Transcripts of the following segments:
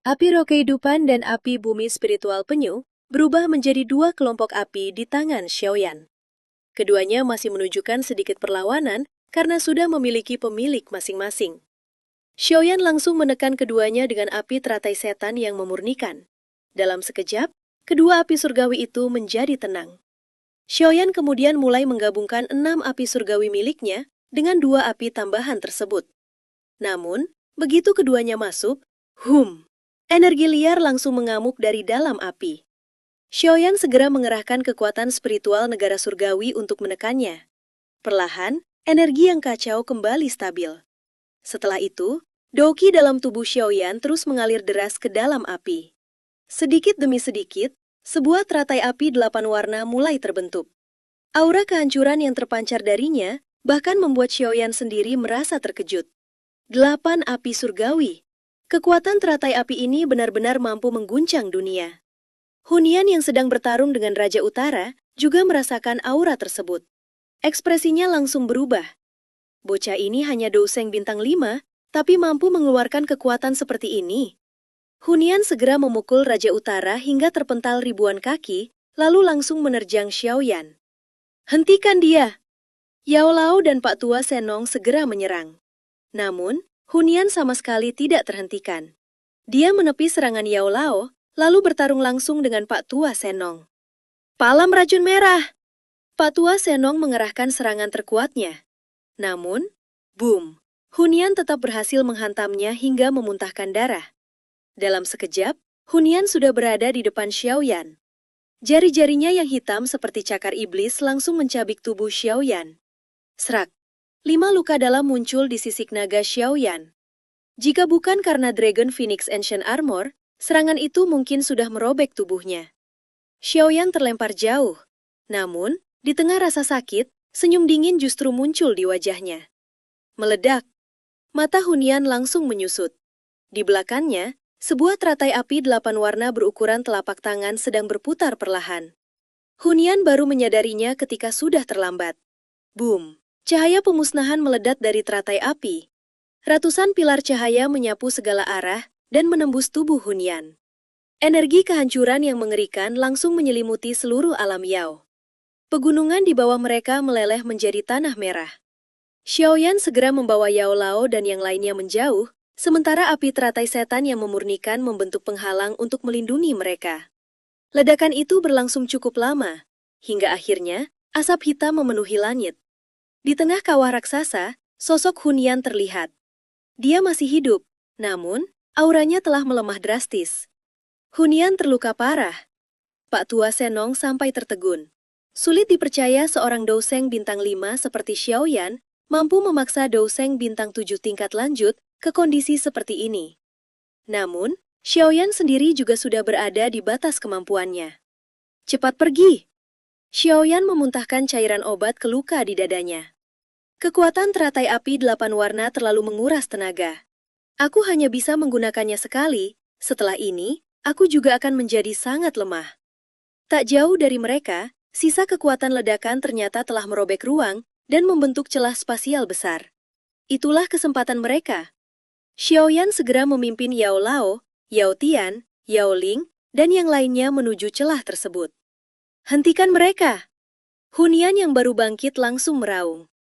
Api roh kehidupan dan api bumi spiritual penyu berubah menjadi dua kelompok api di tangan Xiaoyan. Keduanya masih menunjukkan sedikit perlawanan karena sudah memiliki pemilik masing-masing. Xiaoyan langsung menekan keduanya dengan api teratai setan yang memurnikan. Dalam sekejap, kedua api surgawi itu menjadi tenang. Xiaoyan kemudian mulai menggabungkan 6 api surgawi miliknya dengan 2 api tambahan tersebut. Namun, begitu keduanya masuk, energi liar langsung mengamuk dari dalam api. Xiaoyan segera mengerahkan kekuatan spiritual negara surgawi untuk menekannya. Perlahan, energi yang kacau kembali stabil. Setelah itu, Doqi dalam tubuh Xiaoyan terus mengalir deras ke dalam api. Sedikit demi sedikit, sebuah teratai api 8 warna mulai terbentuk. Aura kehancuran yang terpancar darinya bahkan membuat Xiaoyan sendiri merasa terkejut. 8 api surgawi. Kekuatan teratai api ini benar-benar mampu mengguncang dunia. Hunian yang sedang bertarung dengan Raja Utara juga merasakan aura tersebut. Ekspresinya langsung berubah. Bocah ini hanya douseng bintang 5, tapi mampu mengeluarkan kekuatan seperti ini. Hunian segera memukul Raja Utara hingga terpental ribuan kaki, lalu langsung menerjang Xiaoyan. Hentikan dia! Yao Lao dan Pak Tua Senong segera menyerang. Namun, Hunian sama sekali tidak terhentikan. Dia menepis serangan Yao Lao, lalu bertarung langsung dengan Pak Tua Senong. Palam racun merah! Pak Tua Senong mengerahkan serangan terkuatnya. Namun, boom! Hunian tetap berhasil menghantamnya hingga memuntahkan darah. Dalam sekejap, Hunian sudah berada di depan Xiaoyan. Jari-jarinya yang hitam seperti cakar iblis langsung mencabik tubuh Xiaoyan. Serak! 5 luka dalam muncul di sisik naga Xiaoyan. Jika bukan karena Dragon Phoenix Ancient Armor, serangan itu mungkin sudah merobek tubuhnya. Xiaoyan terlempar jauh. Namun, di tengah rasa sakit, senyum dingin justru muncul di wajahnya. Meledak. Mata Hunian langsung menyusut. Di belakangnya, sebuah teratai api 8 warna berukuran telapak tangan sedang berputar perlahan. Hunian baru menyadarinya ketika sudah terlambat. Boom! Cahaya pemusnahan meledak dari teratai api. Ratusan pilar cahaya menyapu segala arah dan menembus tubuh Hunian. Energi kehancuran yang mengerikan langsung menyelimuti seluruh alam Yao. Pegunungan di bawah mereka meleleh menjadi tanah merah. Xiaoyan segera membawa Yao Lao dan yang lainnya menjauh, sementara api teratai setan yang memurnikan membentuk penghalang untuk melindungi mereka. Ledakan itu berlangsung cukup lama, hingga akhirnya asap hitam memenuhi langit. Di tengah kawah raksasa, sosok Hunian terlihat. Dia masih hidup, namun auranya telah melemah drastis. Hunian terluka parah. Pak Tua Senong sampai tertegun. Sulit dipercaya seorang douseng bintang 5 seperti Xiaoyan mampu memaksa douseng bintang 7 tingkat lanjut ke kondisi seperti ini. Namun, Xiaoyan sendiri juga sudah berada di batas kemampuannya. Cepat pergi! Xiaoyan memuntahkan cairan obat ke luka di dadanya. Kekuatan teratai api 8 warna terlalu menguras tenaga. Aku hanya bisa menggunakannya sekali, setelah ini, aku juga akan menjadi sangat lemah. Tak jauh dari mereka, sisa kekuatan ledakan ternyata telah merobek ruang dan membentuk celah spasial besar. Itulah kesempatan mereka. Xiaoyan segera memimpin Yao Lao, Yao Tian, Yao Ling, dan yang lainnya menuju celah tersebut. Hentikan mereka! Hunian yang baru bangkit langsung meraung.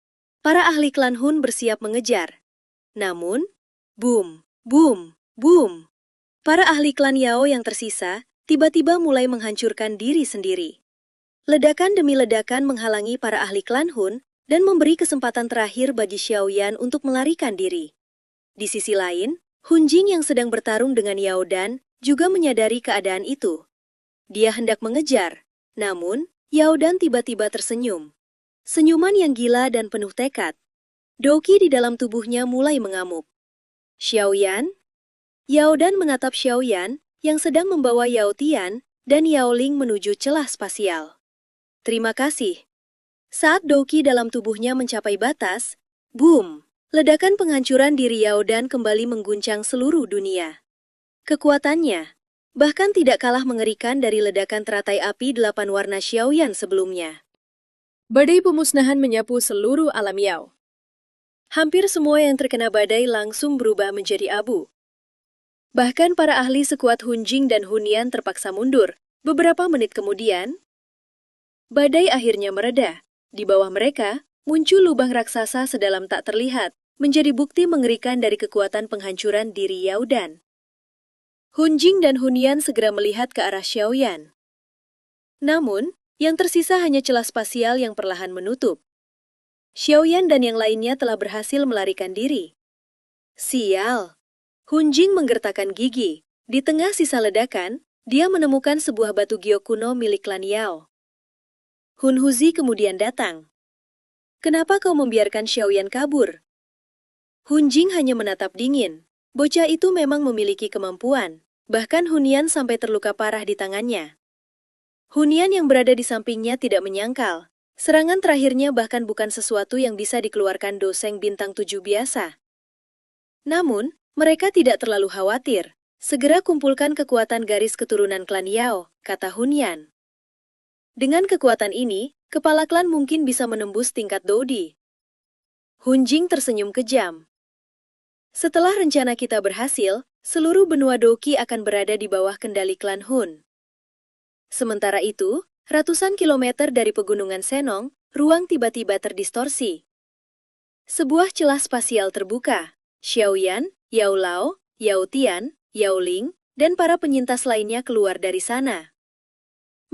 Para ahli klan Hun bersiap mengejar. Namun, boom, boom, boom. Para ahli klan Yao yang tersisa tiba-tiba mulai menghancurkan diri sendiri. Ledakan demi ledakan menghalangi para ahli klan Hun dan memberi kesempatan terakhir bagi Xiaoyan untuk melarikan diri. Di sisi lain, Hun Jing yang sedang bertarung dengan Yao Dan juga menyadari keadaan itu. Dia hendak mengejar, namun Yao Dan tiba-tiba tersenyum. Senyuman yang gila dan penuh tekad. Doqi di dalam tubuhnya mulai mengamuk. Xiaoyan? Yao Dan menatap Xiaoyan yang sedang membawa Yao Tian dan Yao Ling menuju celah spasial. Terima kasih. Saat Doqi dalam tubuhnya mencapai batas, boom! Ledakan penghancuran diri Yao Dan kembali mengguncang seluruh dunia. Kekuatannya bahkan tidak kalah mengerikan dari ledakan teratai api 8 warna Xiaoyan sebelumnya. Badai pemusnahan menyapu seluruh alam Yao. Hampir semua yang terkena badai langsung berubah menjadi abu. Bahkan para ahli sekuat Hun Jing dan Hun Yan terpaksa mundur. Beberapa menit kemudian, badai akhirnya mereda. Di bawah mereka, muncul lubang raksasa sedalam tak terlihat, menjadi bukti mengerikan dari kekuatan penghancuran diri Yao Dan. Hun Jing dan Hun Yan segera melihat ke arah Xiaoyan. Namun, yang tersisa hanya celah spasial yang perlahan menutup. Xiaoyan dan yang lainnya telah berhasil melarikan diri. Sial! Hun Jing menggertakkan gigi. Di tengah sisa ledakan, dia menemukan sebuah batu giok kuno milik klan Yao. Hun Huzi kemudian datang. Kenapa kau membiarkan Xiaoyan kabur? Hun Jing hanya menatap dingin. Bocah itu memang memiliki kemampuan. Bahkan Hun Yan sampai terluka parah di tangannya. Hun Yan yang berada di sampingnya tidak menyangkal. Serangan terakhirnya bahkan bukan sesuatu yang bisa dikeluarkan doseng bintang 7 biasa. Namun, mereka tidak terlalu khawatir. Segera kumpulkan kekuatan garis keturunan klan Yao, kata Hun Yan. Dengan kekuatan ini, kepala klan mungkin bisa menembus tingkat Dodi. Hun Jing tersenyum kejam. Setelah rencana kita berhasil, seluruh benua Doqi akan berada di bawah kendali klan Hun. Sementara itu, ratusan kilometer dari pegunungan Senong, ruang tiba-tiba terdistorsi. Sebuah celah spasial terbuka. Xiaoyan, Yao Lao, Yao Tian, Yao Ling, dan para penyintas lainnya keluar dari sana.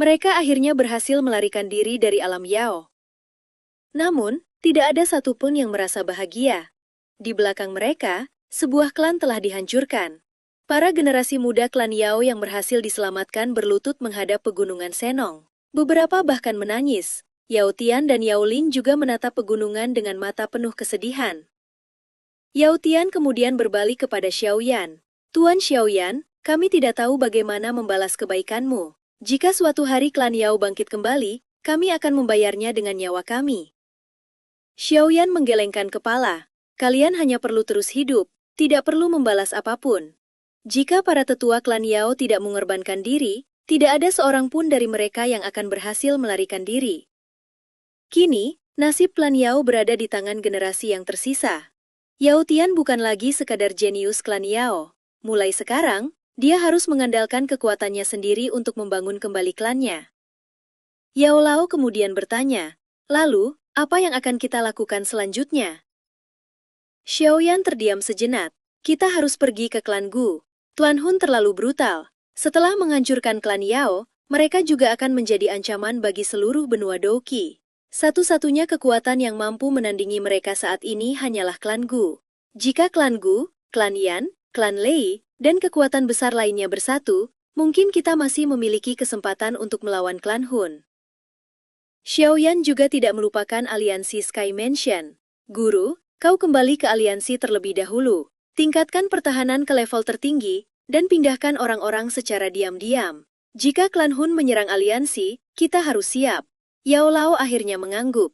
Mereka akhirnya berhasil melarikan diri dari alam Yao. Namun, tidak ada satupun yang merasa bahagia. Di belakang mereka, sebuah klan telah dihancurkan. Para generasi muda klan Yao yang berhasil diselamatkan berlutut menghadap pegunungan Senong. Beberapa bahkan menangis. Yao Tian dan Yao Ling juga menatap pegunungan dengan mata penuh kesedihan. Yao Tian kemudian berbalik kepada Xiaoyan. Tuan Xiaoyan, kami tidak tahu bagaimana membalas kebaikanmu. Jika suatu hari klan Yao bangkit kembali, kami akan membayarnya dengan nyawa kami. Xiaoyan menggelengkan kepala. Kalian hanya perlu terus hidup, tidak perlu membalas apapun. Jika para tetua klan Yao tidak mengorbankan diri, tidak ada seorang pun dari mereka yang akan berhasil melarikan diri. Kini, nasib klan Yao berada di tangan generasi yang tersisa. Yao Tian bukan lagi sekadar jenius klan Yao. Mulai sekarang, dia harus mengandalkan kekuatannya sendiri untuk membangun kembali klannya. Yao Lao kemudian bertanya, lalu, apa yang akan kita lakukan selanjutnya? Xiaoyan terdiam sejenak. Kita harus pergi ke klan Gu. Klan Hun terlalu brutal. Setelah menghancurkan klan Yao, mereka juga akan menjadi ancaman bagi seluruh benua Doqi. Satu-satunya kekuatan yang mampu menandingi mereka saat ini hanyalah klan Gu. Jika klan Gu, klan Yan, klan Lei, dan kekuatan besar lainnya bersatu, mungkin kita masih memiliki kesempatan untuk melawan klan Hun. Xiaoyan juga tidak melupakan aliansi Sky Mansion. Guru, kau kembali ke aliansi terlebih dahulu. Tingkatkan pertahanan ke level tertinggi, dan pindahkan orang-orang secara diam-diam. Jika klan Hun menyerang aliansi, kita harus siap. Yao Lao akhirnya mengangguk.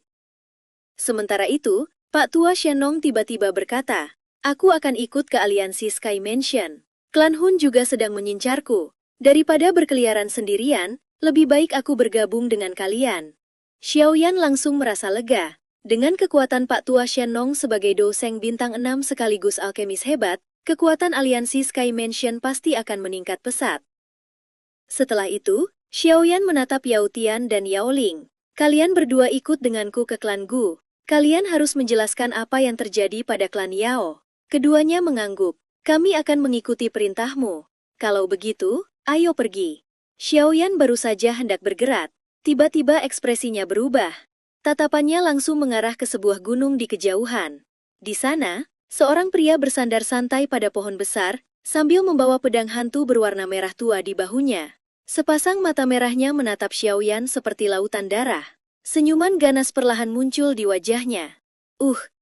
Sementara itu, Pak Tua Shenong tiba-tiba berkata, aku akan ikut ke aliansi Sky Mansion. Klan Hun juga sedang menyincarku. Daripada berkeliaran sendirian, lebih baik aku bergabung dengan kalian. Xiaoyan langsung merasa lega. Dengan kekuatan Pak Tua Shenong sebagai doseng bintang 6 sekaligus alkemis hebat, kekuatan aliansi Sky Mansion pasti akan meningkat pesat. Setelah itu, Xiaoyan menatap Yao Tian dan Yao Ling. Kalian berdua ikut denganku ke klan Gu. Kalian harus menjelaskan apa yang terjadi pada klan Yao. Keduanya mengangguk. Kami akan mengikuti perintahmu. Kalau begitu, ayo pergi. Xiaoyan baru saja hendak bergerak. Tiba-tiba ekspresinya berubah. Tatapannya langsung mengarah ke sebuah gunung di kejauhan. Di sana, seorang pria bersandar santai pada pohon besar, sambil membawa pedang hantu berwarna merah tua di bahunya. Sepasang mata merahnya menatap Xiaoyan seperti lautan darah. Senyuman ganas perlahan muncul di wajahnya.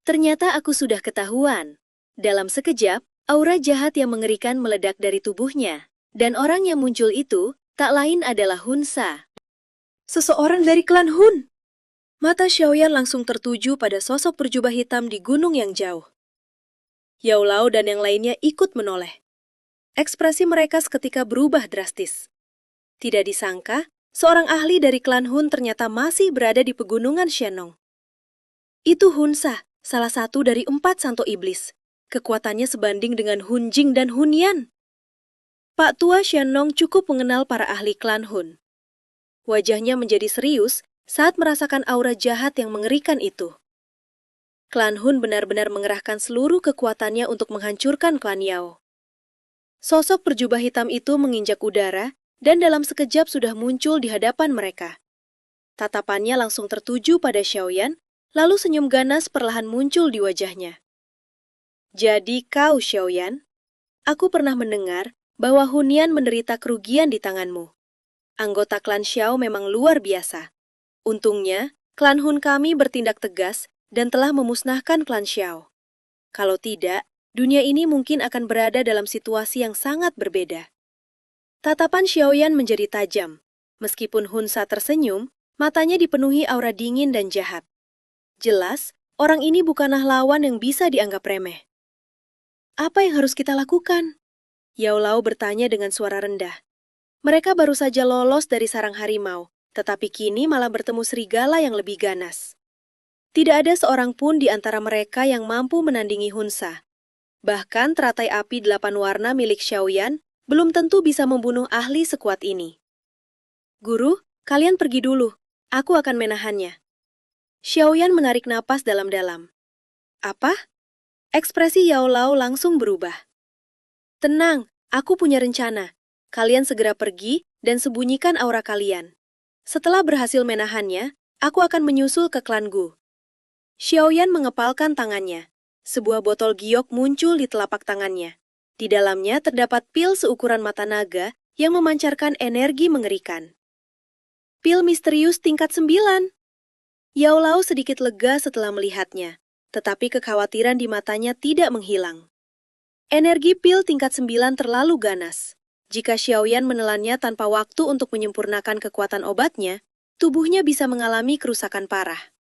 Ternyata aku sudah ketahuan. Dalam sekejap, aura jahat yang mengerikan meledak dari tubuhnya. Dan orang yang muncul itu, tak lain adalah Hun Sa. Seseorang dari klan Hun. Mata Xiaoyan langsung tertuju pada sosok berjubah hitam di gunung yang jauh. Yao Lao dan yang lainnya ikut menoleh. Ekspresi mereka seketika berubah drastis. Tidak disangka, seorang ahli dari klan Hun ternyata masih berada di pegunungan Shenong. Itu Hun Sa, salah satu dari 4 santo iblis. Kekuatannya sebanding dengan Hun Jing dan Hun Yan. Pak Tua Xianlong cukup mengenal para ahli klan Hun. Wajahnya menjadi serius saat merasakan aura jahat yang mengerikan itu. Klan Hun benar-benar mengerahkan seluruh kekuatannya untuk menghancurkan klan Yao. Sosok berjubah hitam itu menginjak udara dan dalam sekejap sudah muncul di hadapan mereka. Tatapannya langsung tertuju pada Xiaoyan, lalu senyum ganas perlahan muncul di wajahnya. Jadi kau, Xiaoyan, aku pernah mendengar bahwa Hunian menderita kerugian di tanganmu. Anggota klan Xiao memang luar biasa. Untungnya, klan Hun kami bertindak tegas dan telah memusnahkan klan Xiao. Kalau tidak, dunia ini mungkin akan berada dalam situasi yang sangat berbeda. Tatapan Xiaoyan menjadi tajam. Meskipun Hunsa tersenyum, matanya dipenuhi aura dingin dan jahat. Jelas, orang ini bukanlah lawan yang bisa dianggap remeh. Apa yang harus kita lakukan? Yao Lao bertanya dengan suara rendah. Mereka baru saja lolos dari sarang harimau, tetapi kini malah bertemu serigala yang lebih ganas. Tidak ada seorang pun di antara mereka yang mampu menandingi Hunsa. Bahkan teratai api 8 warna milik Xiaoyan belum tentu bisa membunuh ahli sekuat ini. Guru, kalian pergi dulu. Aku akan menahannya. Xiaoyan menarik napas dalam-dalam. Apa? Ekspresi Yao Lao langsung berubah. Tenang, aku punya rencana. Kalian segera pergi dan sembunyikan aura kalian. Setelah berhasil menahannya, aku akan menyusul ke klan Gu. Xiaoyan mengepalkan tangannya. Sebuah botol giok muncul di telapak tangannya. Di dalamnya terdapat pil seukuran mata naga yang memancarkan energi mengerikan. Pil misterius tingkat 9. Yao Lao sedikit lega setelah melihatnya, tetapi kekhawatiran di matanya tidak menghilang. Energi pil tingkat 9 terlalu ganas. Jika Xiaoyan menelannya tanpa waktu untuk menyempurnakan kekuatan obatnya, tubuhnya bisa mengalami kerusakan parah.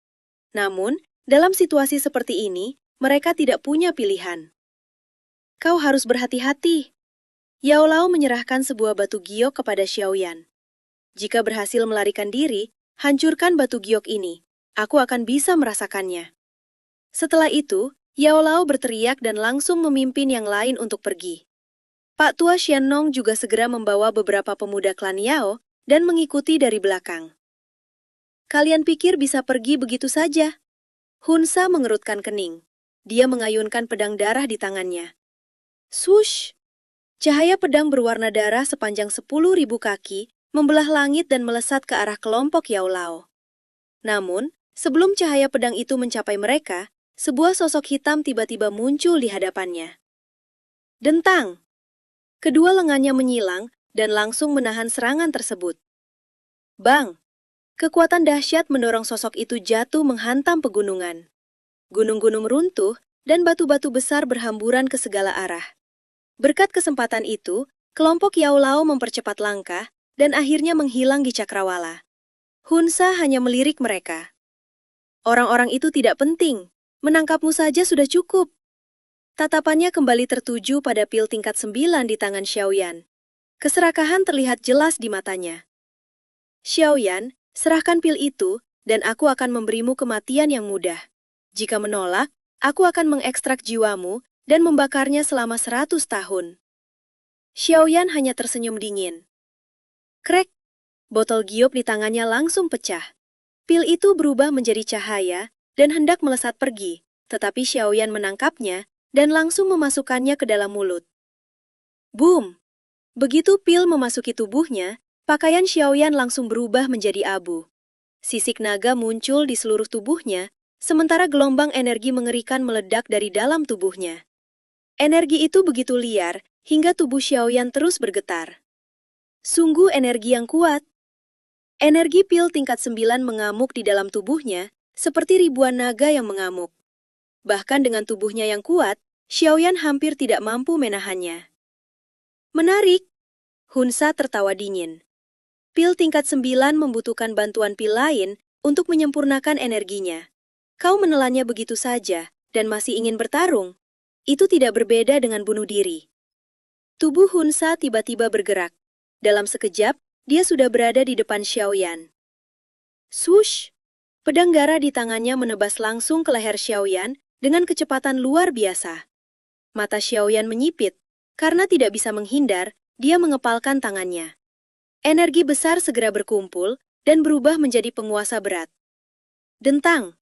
Namun, dalam situasi seperti ini, mereka tidak punya pilihan. Kau harus berhati-hati. Yao Lao menyerahkan sebuah batu giok kepada Xiaoyan. Jika berhasil melarikan diri, hancurkan batu giok ini. Aku akan bisa merasakannya. Setelah itu, Yao Lao berteriak dan langsung memimpin yang lain untuk pergi. Pak Tua Xianlong juga segera membawa beberapa pemuda klan Yao dan mengikuti dari belakang. Kalian pikir bisa pergi begitu saja? Hunsa mengerutkan kening. Dia mengayunkan pedang darah di tangannya. Swoosh! Cahaya pedang berwarna darah sepanjang 10.000 kaki membelah langit dan melesat ke arah kelompok Yao Lao. Namun, sebelum cahaya pedang itu mencapai mereka, sebuah sosok hitam tiba-tiba muncul di hadapannya. Dentang! Kedua lengannya menyilang dan langsung menahan serangan tersebut. Bang! Kekuatan dahsyat mendorong sosok itu jatuh menghantam pegunungan. Gunung-gunung runtuh dan batu-batu besar berhamburan ke segala arah. Berkat kesempatan itu, kelompok Yao Lao mempercepat langkah dan akhirnya menghilang di cakrawala. Hunsa hanya melirik mereka. Orang-orang itu tidak penting. Menangkapmu saja sudah cukup. Tatapannya kembali tertuju pada pil tingkat 9 di tangan Xiaoyan. Keserakahan terlihat jelas di matanya. Xiaoyan, serahkan pil itu, dan aku akan memberimu kematian yang mudah. Jika menolak, aku akan mengekstrak jiwamu dan membakarnya selama 100 tahun. Xiaoyan hanya tersenyum dingin. Krek! Botol giok di tangannya langsung pecah. Pil itu berubah menjadi cahaya dan hendak melesat pergi, tetapi Xiaoyan menangkapnya dan langsung memasukkannya ke dalam mulut. Boom! Begitu pil memasuki tubuhnya, pakaian Xiaoyan langsung berubah menjadi abu. Sisik naga muncul di seluruh tubuhnya, sementara gelombang energi mengerikan meledak dari dalam tubuhnya. Energi itu begitu liar, hingga tubuh Xiaoyan terus bergetar. Sungguh energi yang kuat. Energi pil tingkat 9 mengamuk di dalam tubuhnya, seperti ribuan naga yang mengamuk. Bahkan dengan tubuhnya yang kuat, Xiaoyan hampir tidak mampu menahannya. Menarik! Hunsa tertawa dingin. Pil tingkat 9 membutuhkan bantuan pil lain untuk menyempurnakan energinya. Kau menelannya begitu saja dan masih ingin bertarung. Itu tidak berbeda dengan bunuh diri. Tubuh Hunsa tiba-tiba bergerak. Dalam sekejap, dia sudah berada di depan Xiaoyan. Swoosh! Pedang darah di tangannya menebas langsung ke leher Xiaoyan dengan kecepatan luar biasa. Mata Xiaoyan menyipit, karena tidak bisa menghindar, Dia mengepalkan tangannya. Energi besar segera berkumpul dan berubah menjadi penguasa berat. Dentang!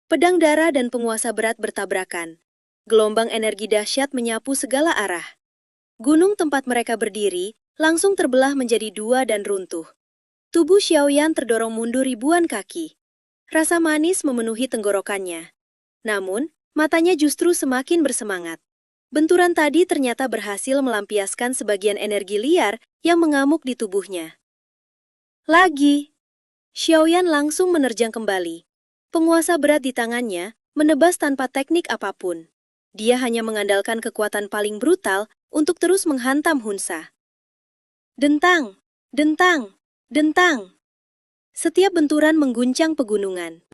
Pedang darah dan penguasa berat bertabrakan. Gelombang energi dahsyat menyapu segala arah. Gunung tempat mereka berdiri langsung terbelah menjadi dua dan runtuh. Tubuh Xiaoyan terdorong mundur ribuan kaki. Rasa manis memenuhi tenggorokannya. Namun, matanya justru semakin bersemangat. Benturan tadi ternyata berhasil melampiaskan sebagian energi liar yang mengamuk di tubuhnya. Lagi! Xiaoyan langsung menerjang kembali. Penguasa berat di tangannya menebas tanpa teknik apapun. Dia hanya mengandalkan kekuatan paling brutal untuk terus menghantam Hunsa. Dentang! Dentang! Dentang! Setiap benturan mengguncang pegunungan.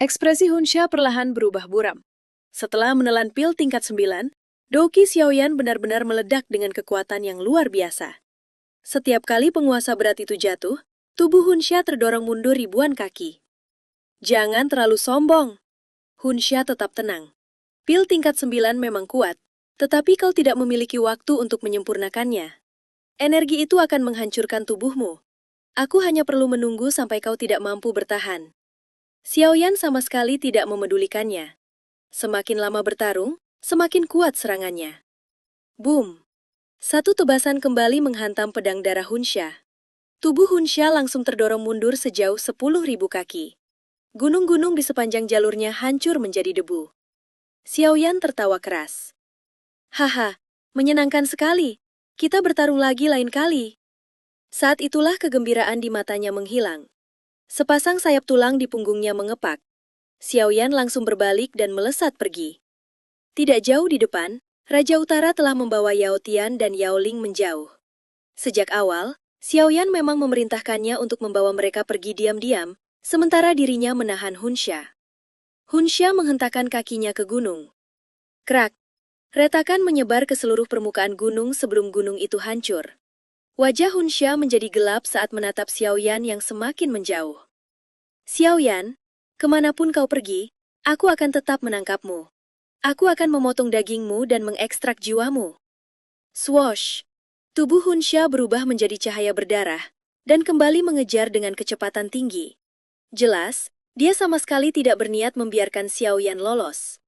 Ekspresi Hunsha perlahan berubah buram. Setelah menelan pil tingkat 9, Douqi Xiaoyan benar-benar meledak dengan kekuatan yang luar biasa. Setiap kali penguasa berat itu jatuh, tubuh Hunsha terdorong mundur ribuan kaki. Jangan terlalu sombong. Hunsha tetap tenang. Pil tingkat 9 memang kuat, tetapi kau tidak memiliki waktu untuk menyempurnakannya. Energi itu akan menghancurkan tubuhmu. Aku hanya perlu menunggu sampai kau tidak mampu bertahan. Xiaoyan sama sekali tidak memedulikannya. Semakin lama bertarung, semakin kuat serangannya. Boom! Satu tebasan kembali menghantam pedang darah Hunsha. Tubuh Hunsha langsung terdorong mundur sejauh 10.000 kaki. Gunung-gunung di sepanjang jalurnya hancur menjadi debu. Xiaoyan tertawa keras. Haha, menyenangkan sekali. Kita bertarung lagi lain kali. Saat itulah kegembiraan di matanya menghilang. Sepasang sayap tulang di punggungnya mengepak. Xiaoyan langsung berbalik dan melesat pergi. Tidak jauh di depan, Raja Utara telah membawa Yao Tian dan Yao Ling menjauh. Sejak awal, Xiaoyan memang memerintahkannya untuk membawa mereka pergi diam-diam, sementara dirinya menahan Hunsha. Hunsha menghentakkan kakinya ke gunung. Krak! Retakan menyebar ke seluruh permukaan gunung sebelum gunung itu hancur. Wajah Hunsha menjadi gelap saat menatap Xiaoyan yang semakin menjauh. Xiaoyan, kemanapun kau pergi, aku akan tetap menangkapmu. Aku akan memotong dagingmu dan mengekstrak jiwamu. Swoosh! Tubuh Hunsha berubah menjadi cahaya berdarah, dan kembali mengejar dengan kecepatan tinggi. Jelas, dia sama sekali tidak berniat membiarkan Xiaoyan lolos.